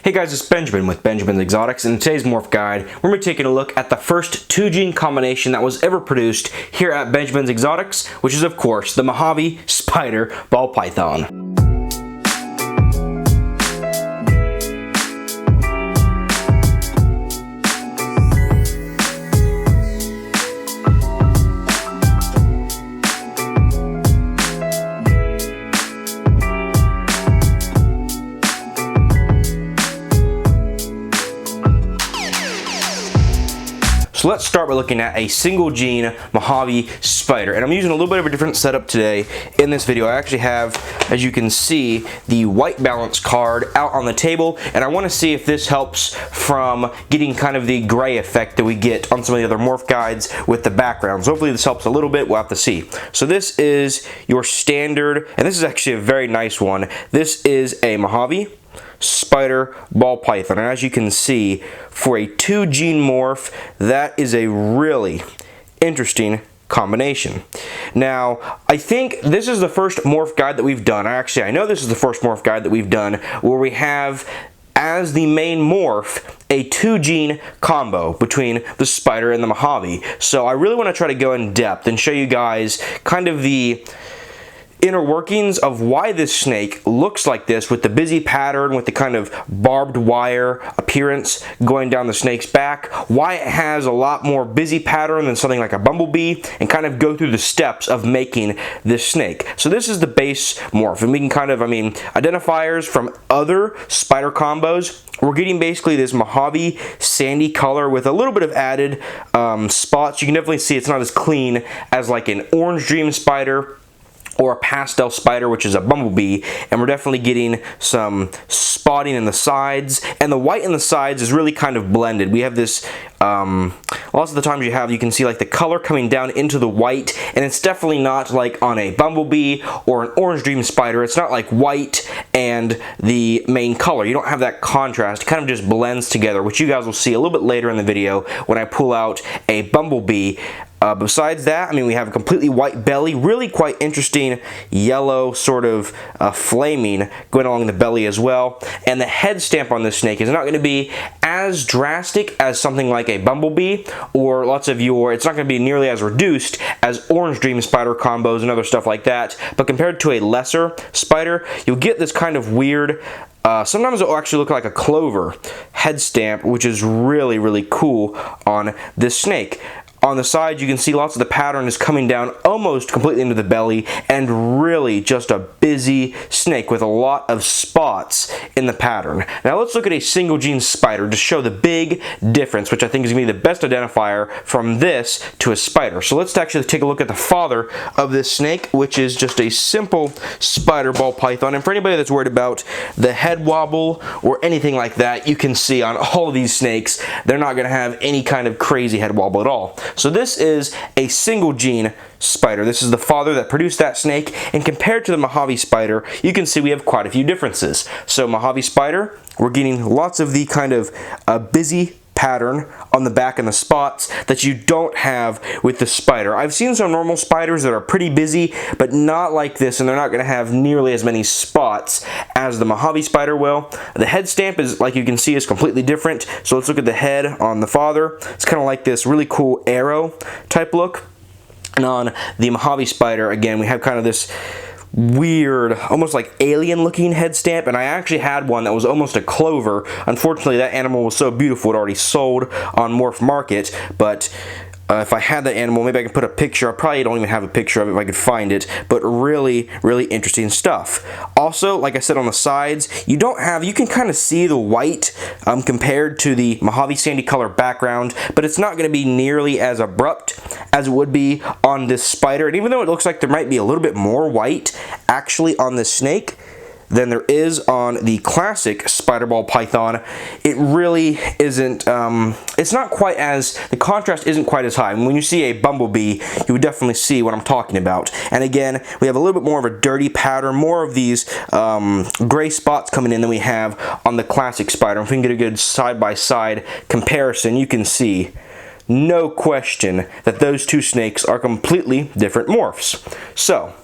Hey guys, it's Benjamin with Benjamin's Exotics, and in today's morph guide, we're going to be taking a look at the first two-gene combination that was ever produced here at Benjamin's Exotics, which is of course the Mojave spider ball python. So let's start by looking at a single gene Mojave spider, and I'm using a little bit of a different setup today in this video. I actually have, as you can see, the white balance card out on the table, and I want to see if this helps from getting kind of the gray effect that we get on some of the other morph guides with the backgrounds. Hopefully this helps a little bit. We'll have to see. So this is your standard, and this is actually a very nice one. This is a Mojave spider ball python, and as you can see, for a two-gene morph, that is a really interesting combination. Now, I think this is the first morph guide that we've done. I know this is the first morph guide that we've done where we have as the main morph a two-gene combo between the spider and the Mojave. So I really want to try to go in depth and show you guys kind of the inner workings of why this snake looks like this, with the busy pattern, with the kind of barbed wire appearance going down the snake's back, why it has a lot more busy pattern than something like a bumblebee, and kind of go through the steps of making this snake. So this is the base morph, and we can kind of, identifiers from other spider combos. We're getting basically this Mojave sandy color with a little bit of added spots. You can definitely see it's not as clean as like an orange dream spider or a pastel spider, which is a bumblebee, and we're definitely getting some spotting in the sides, and the white in the sides is really kind of blended. We have this, lots of the times you can see like the color coming down into the white, and it's definitely not like on a bumblebee or an orange dream spider. It's not like white and the main color. You don't have that contrast. It kind of just blends together, which you guys will see a little bit later in the video when I pull out a bumblebee. Besides that, we have a completely white belly, really quite interesting yellow sort of flaming going along the belly as well. And the head stamp on this snake is not going to be as drastic as something like a bumblebee, or it's not going to be nearly as reduced as orange dream spider combos and other stuff like that. But compared to a lesser spider, you'll get this kind of weird, sometimes it will actually look like a clover head stamp, which is really, really cool on this snake. On the side, you can see lots of the pattern is coming down almost completely into the belly, and really just a busy snake with a lot of spots in the pattern. Now let's look at a single gene spider to show the big difference, which I think is going to be the best identifier from this to a spider. So let's actually take a look at the father of this snake, which is just a simple spider ball python. And for anybody that's worried about the head wobble or anything like that, you can see on all of these snakes, they're not going to have any kind of crazy head wobble at all. So this is a single gene spider. This is the father that produced that snake, and compared to the Mojave spider, you can see we have quite a few differences. So Mojave spider, we're getting lots of the kind of busy pattern on the back and the spots that you don't have with the spider. I've seen some normal spiders that are pretty busy, but not like this, and they're not going to have nearly as many spots as the Mojave spider will. The head stamp is, like you can see, is completely different. So let's look at the head on the father. It's kind of like this really cool arrow type look. And on the Mojave spider, again, we have kind of this weird, almost like alien looking head stamp, and I actually had one that was almost a clover. Unfortunately, that animal was so beautiful it already sold on Morph Market, but if I had that animal, maybe I could put a picture. I probably don't even have a picture of it if I could find it, but really, really interesting stuff. Also, like I said, on the sides, you can kind of see the white compared to the Mojave sandy color background, but it's not going to be nearly as abrupt as it would be on this spider. And even though it looks like there might be a little bit more white actually on this snake than there is on the classic spider ball python, it really isn't, it's not quite as, the contrast isn't quite as high. When you see a bumblebee, you would definitely see what I'm talking about. And again, we have a little bit more of a dirty pattern, more of these gray spots coming in than we have on the classic spider. If we can get a good side-by-side comparison, you can see no question that those two snakes are completely different morphs. So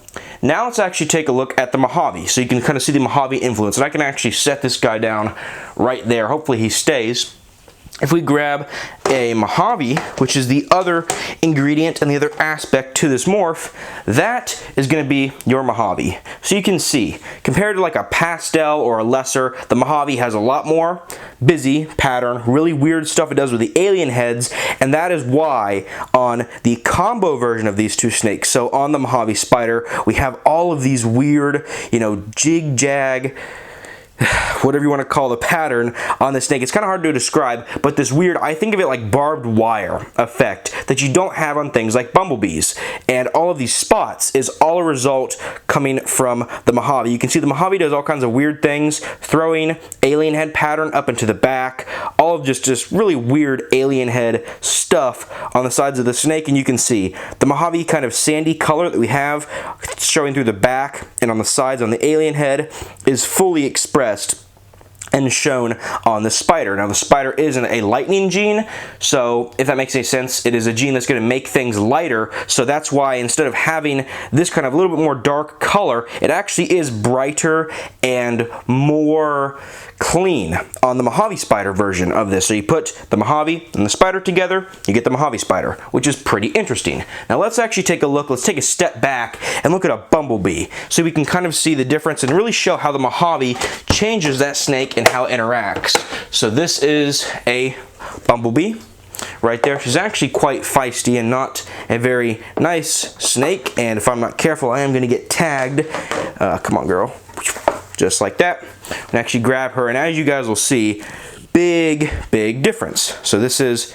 now let's actually take a look at the Mojave, so you can kind of see the Mojave influence. And I can actually set this guy down right there. Hopefully he stays. If we grab a Mojave, which is the other ingredient and the other aspect to this morph, that is going to be your Mojave. So you can see, compared to like a pastel or a lesser, the Mojave has a lot more busy pattern, really weird stuff it does with the alien heads, and that is why on the combo version of these two snakes, so on the Mojave spider, we have all of these weird, you know, jig-jag, whatever you want to call the pattern on the snake. It's kind of hard to describe, but this weird, I think of it like barbed wire effect that you don't have on things like bumblebees. And all of these spots is all a result coming from the Mojave. You can see the Mojave does all kinds of weird things, throwing alien head pattern up into the back, all of just really weird alien head stuff on the sides of the snake. And you can see the Mojave kind of sandy color that we have showing through the back and on the sides on the alien head is fully expressed and shown on the spider. Now the spider isn't a lightning gene, so if that makes any sense, it is a gene that's going to make things lighter, so that's why instead of having this kind of a little bit more dark color, it actually is brighter and more clean on the Mojave spider version of this. So you put the Mojave and the spider together, you get the Mojave spider, which is pretty interesting. Now let's actually take a look, let's take a step back and look at a bumblebee so we can kind of see the difference and really show how the Mojave changes that snake and how it interacts. So this is a bumblebee right there. She's actually quite feisty and not a very nice snake, and if I'm not careful I am going to get tagged. Come on girl. Just like that. And actually grab her, and as you guys will see, big difference. So this is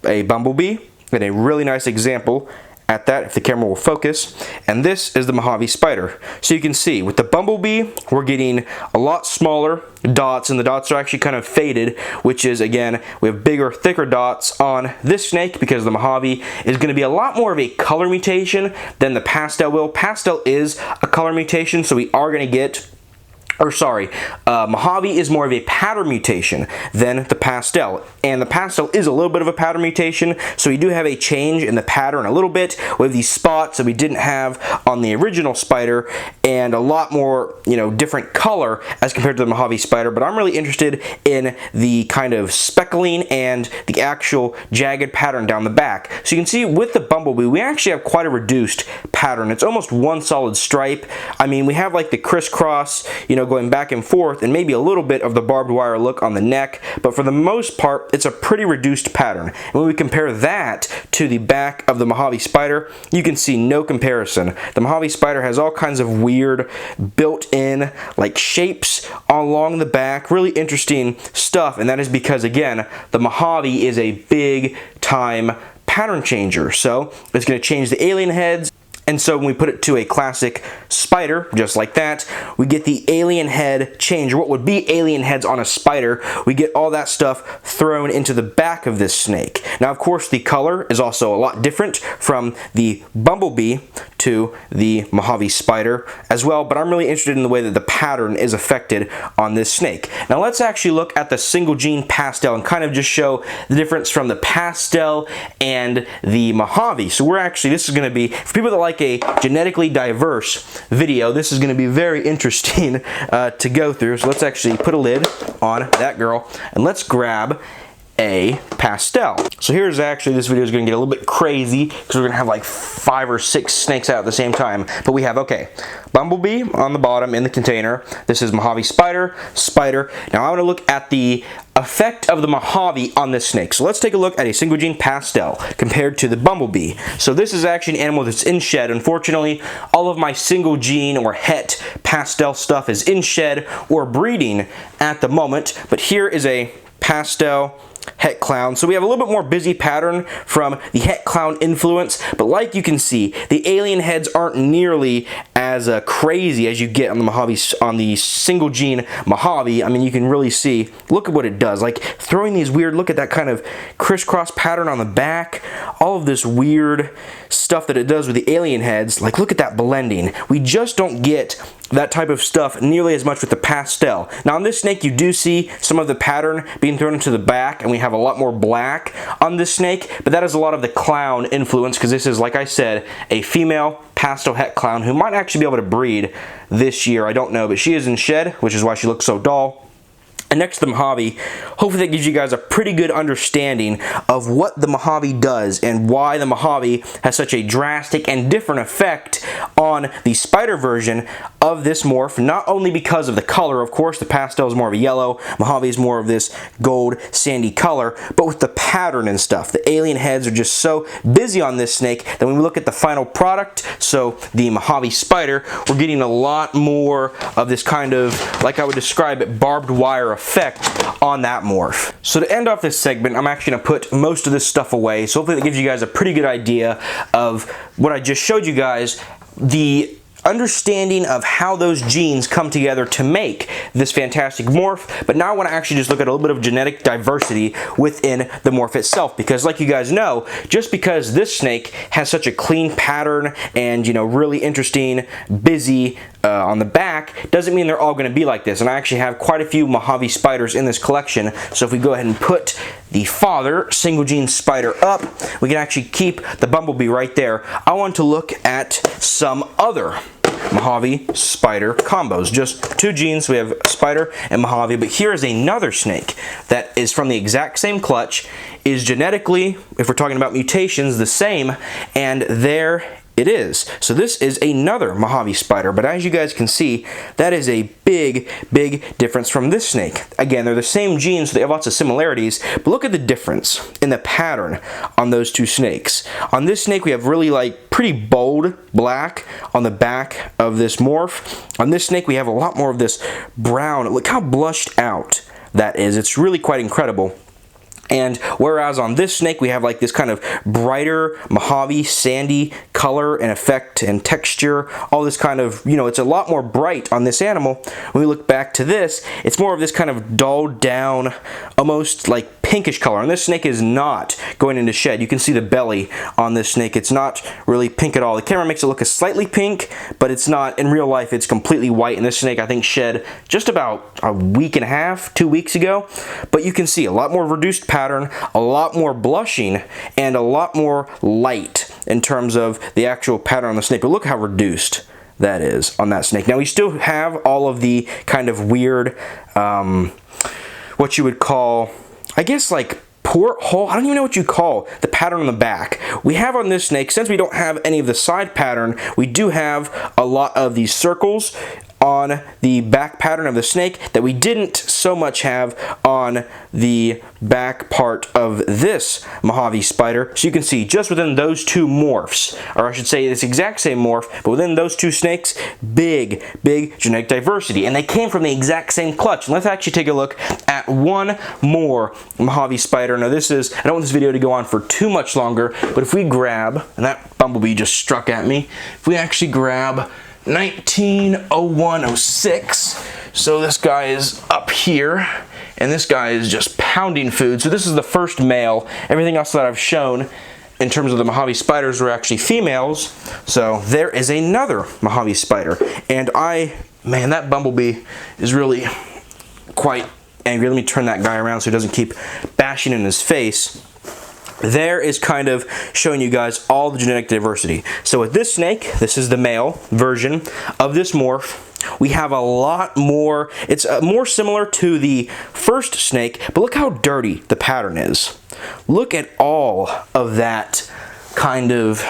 a bumblebee, and a really nice example at that, if the camera will focus, and this is the Mojave spider. So you can see with the bumblebee we're getting a lot smaller dots, and the dots are actually kind of faded, which is, again, we have bigger, thicker dots on this snake because the Mojave is going to be a lot more of a color mutation than the pastel will. Pastel is a color mutation, so we are going to get, or sorry, Mojave is more of a pattern mutation than the pastel, and the pastel is a little bit of a pattern mutation, so we do have a change in the pattern a little bit with these spots that we didn't have on the original spider, and a lot more, you know, different color as compared to the Mojave spider. But I'm really interested in the kind of speckling and the actual jagged pattern down the back. So you can see with the bumblebee we actually have quite a reduced pattern. It's almost one solid stripe. I mean, we have like the crisscross, you know, going back and forth, and maybe a little bit of the barbed wire look on the neck, but for the most part it's a pretty reduced pattern. And when we compare that to the back of the Mojave spider, you can see no comparison. The Mojave spider has all kinds of weird built-in like shapes along the back, really interesting stuff, and that is because, again, the Mojave is a big time pattern changer. So it's going to change the alien heads. And so when we put it to a classic spider, just like that, we get the alien head change, or what would be alien heads on a spider. We get all that stuff thrown into the back of this snake. Now, of course, the color is also a lot different from the bumblebee to the Mojave spider as well, but I'm really interested in the way that the pattern is affected on this snake. Now let's actually look at the single gene pastel and kind of just show the difference from the pastel and the Mojave. So we're actually, this is going to be, for people that like a genetically diverse video, this is going to be very interesting to go through. So let's actually put a lid on that girl and let's grab a pastel. So here's actually, this video is going to get a little bit crazy because we're going to have like 5 or 6 snakes out at the same time. But we have, okay, bumblebee on the bottom in the container. This is Mojave spider. Now I want to look at the effect of the Mojave on this snake. So let's take a look at a single gene pastel compared to the bumblebee. So this is actually an animal that's in shed. Unfortunately, all of my single gene or het pastel stuff is in shed or breeding at the moment. But here is a pastel het clown. So we have a little bit more busy pattern from the het clown influence, but like you can see, the alien heads aren't nearly as crazy as you get on the Mojave, on the single gene Mojave. I mean, you can really see, look at what it does, like throwing these weird, look at that kind of crisscross pattern on the back, all of this weird stuff that it does with the alien heads. Like, look at that blending. We just don't get that type of stuff nearly as much with the Pastel. Now on this snake you do see some of the pattern being thrown into the back, and we have a lot more black on this snake, but that is a lot of the clown influence, because this is, like I said, a female pastel het clown who might actually be able to breed this year. I don't know, but she is in shed, which is why she looks so dull. And next to the Mojave, hopefully that gives you guys a pretty good understanding of what the Mojave does and why the Mojave has such a drastic and different effect on the spider version of this morph, not only because of the color, of course, the Pastel is more of a yellow, Mojave is more of this gold sandy color, but with the pattern and stuff. The alien heads are just so busy on this snake that when we look at the final product, so the Mojave spider, we're getting a lot more of this kind of, like I would describe it, barbed wire effect on that morph. So to end off this segment, I'm actually going to put most of this stuff away, so hopefully that gives you guys a pretty good idea of what I just showed you guys, the understanding of how those genes come together to make this fantastic morph. But now I want to actually just look at a little bit of genetic diversity within the morph itself, because like you guys know, just because this snake has such a clean pattern and, you know, really interesting, busy on the back, doesn't mean they're all going to be like this. And I actually have quite a few Mojave spiders in this collection, so if we go ahead and put the father single gene spider up, we can actually keep the bumblebee right there. I want to look at some other Mojave spider combos. Just two genes, we have spider and Mojave, but here is another snake that is from the exact same clutch, is genetically, if we're talking about mutations, the same, and there it is. So this is another Mojave spider, but as you guys can see, that is a big, big difference from this snake. Again, they're the same genes, so they have lots of similarities, but look at the difference in the pattern on those two snakes. On this snake, we have really like pretty bold black on the back of this morph. On this snake, we have a lot more of this brown. Look how blushed out that is. It's really quite incredible. And whereas on this snake we have like this kind of brighter Mojave sandy color and effect and texture, all this kind of, you know, it's a lot more bright on this animal. When we look back to this, it's more of this kind of dulled down, almost like pinkish color. And this snake is not going into shed. You can see the belly on this snake. It's not really pink at all. The camera makes it look a slightly pink, but it's not. In real life, it's completely white. And this snake, I think, shed just about a week and a half, 2 weeks ago. But you can see a lot more reduced pattern, a lot more blushing, and a lot more light in terms of the actual pattern on the snake. But look how reduced that is on that snake. Now we still have all of the kind of weird, what you would call, I guess, like porthole, I don't even know what you call the pattern on the back. We have on this snake, since we don't have any of the side pattern, we do have a lot of these circles on the back pattern of the snake that we didn't so much have on the back part of this Mojave spider. So you can see just within those two morphs, or I should say this exact same morph, but within those two snakes, big, big genetic diversity. And they came from the exact same clutch. And let's actually take a look at one more Mojave spider. Now this is, I don't want this video to go on for too much longer, but if we grab, and that bumblebee just struck at me, if we actually grab 1901-06. So this guy is up here, and this guy is just pounding food. So this is the first male. Everything else that I've shown in terms of the Mojave spiders were actually females. So there is another Mojave spider. And man, that bumblebee is really quite angry. Let me turn that guy around so he doesn't keep bashing in his face. There is kind of showing you guys all the genetic diversity. So with this snake, this is the male version of this morph. We have a lot more, it's more similar to the first snake, but look how dirty the pattern is. Look at all of that kind of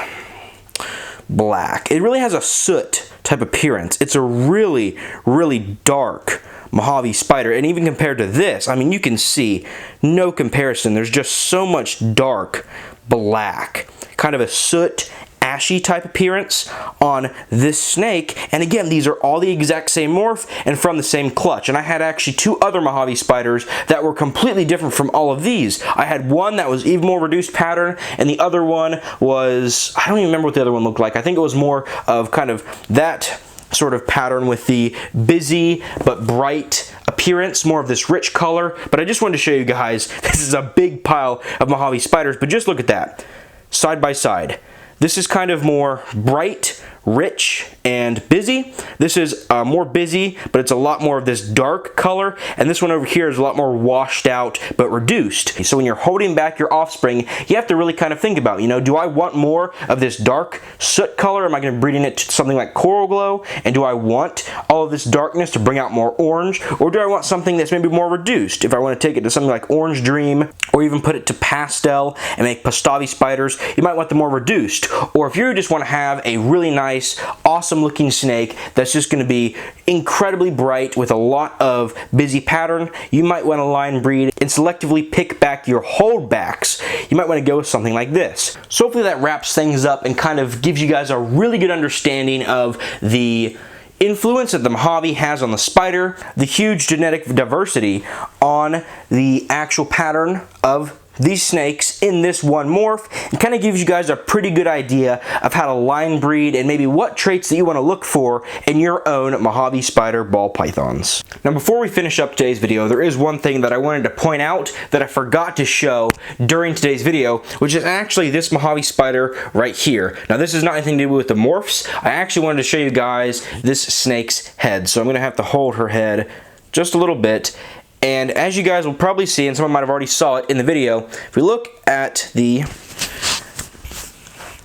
black. It really has a soot type appearance. It's a really, really dark Mojave spider, and even compared to this, I mean, you can see no comparison. There's just so much dark black, kind of a soot, ashy type appearance on this snake. And again, these are all the exact same morph and from the same clutch. And I had actually two other Mojave spiders that were completely different from all of these. I had one that was even more reduced pattern, and the other one was, I don't even remember what the other one looked like. I think it was more of kind of that sort of pattern with the busy but bright appearance, more of this rich color. But I just wanted to show you guys, this is a big pile of Mojave spiders, but just look at that, side by side. This is kind of more bright, rich and busy. This is more busy, but it's a lot more of this dark color, and this one over here is a lot more washed out but reduced. So when you're holding back your offspring, you have to really kind of think about, you know, do I want more of this dark soot color? Am I going to breed in it to something like coral glow? And do I want all of this darkness to bring out more orange? Or do I want something that's maybe more reduced? If I want to take it to something like Orange Dream, or even put it to Pastel and make Pastel spiders, you might want them more reduced. Or if you just want to have a really nice, awesome looking snake that's just going to be incredibly bright with a lot of busy pattern, you might want to line breed and selectively pick back your holdbacks. You might want to go with something like this. So hopefully that wraps things up and kind of gives you guys a really good understanding of the influence that the Mojave has on the spider, the huge genetic diversity on the actual pattern of these snakes in this one morph, and kind of gives you guys a pretty good idea of how to line breed and maybe what traits that you want to look for in your own Mojave spider ball pythons. Now before we finish up today's video, there is one thing that I wanted to point out that I forgot to show during today's video, which is actually this Mojave spider right here. Now this is not anything to do with the morphs. I actually wanted to show you guys this snake's head, so I'm going to have to hold her head just a little bit. And as you guys will probably see, and someone might have already saw it in the video, if we look at the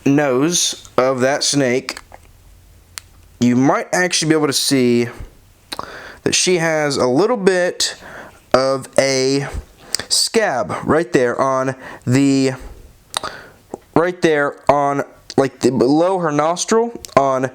nose of that snake, you might actually be able to see that she has a little bit of a scab right there on the, like below her nostril on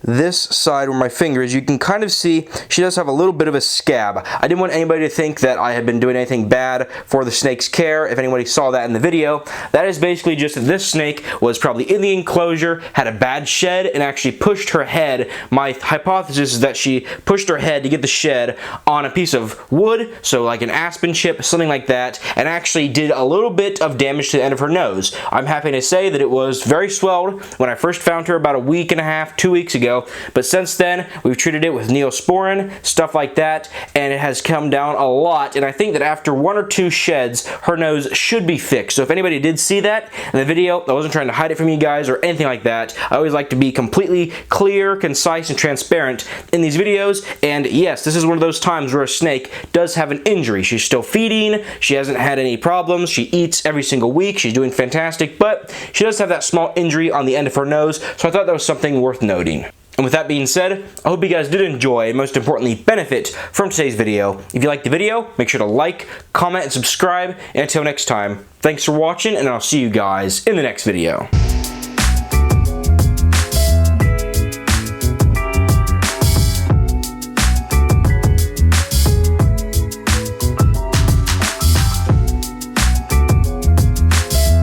this side where my finger is. You can kind of see she does have a little bit of a scab. I didn't want anybody to think that I had been doing anything bad for the snake's care. If anybody saw that in the video, that is basically just that this snake was probably in the enclosure, had a bad shed, and actually pushed her head. My hypothesis is that she pushed her head to get the shed on a piece of wood, so like an aspen chip, something like that, and actually did a little bit of damage to the end of her nose. I'm happy to say that it was very swelled when I first found her about a week and a half, 2 weeks ago. But since then, we've treated it with neosporin, stuff like that, and it has come down a lot. And I think that after 1 or 2 sheds, her nose should be fixed. So if anybody did see that in the video, I wasn't trying to hide it from you guys or anything like that. I always like to be completely clear, concise, and transparent in these videos. And yes, this is one of those times where a snake does have an injury. She's still feeding. She hasn't had any problems. She eats every single week. She's doing fantastic, but she does have that small injury on the end of her nose. So I thought that was something worth noting. And with that being said, I hope you guys did enjoy and most importantly benefit from today's video. If you liked the video, make sure to like, comment, and subscribe. And until next time, thanks for watching, and I'll see you guys in the next video.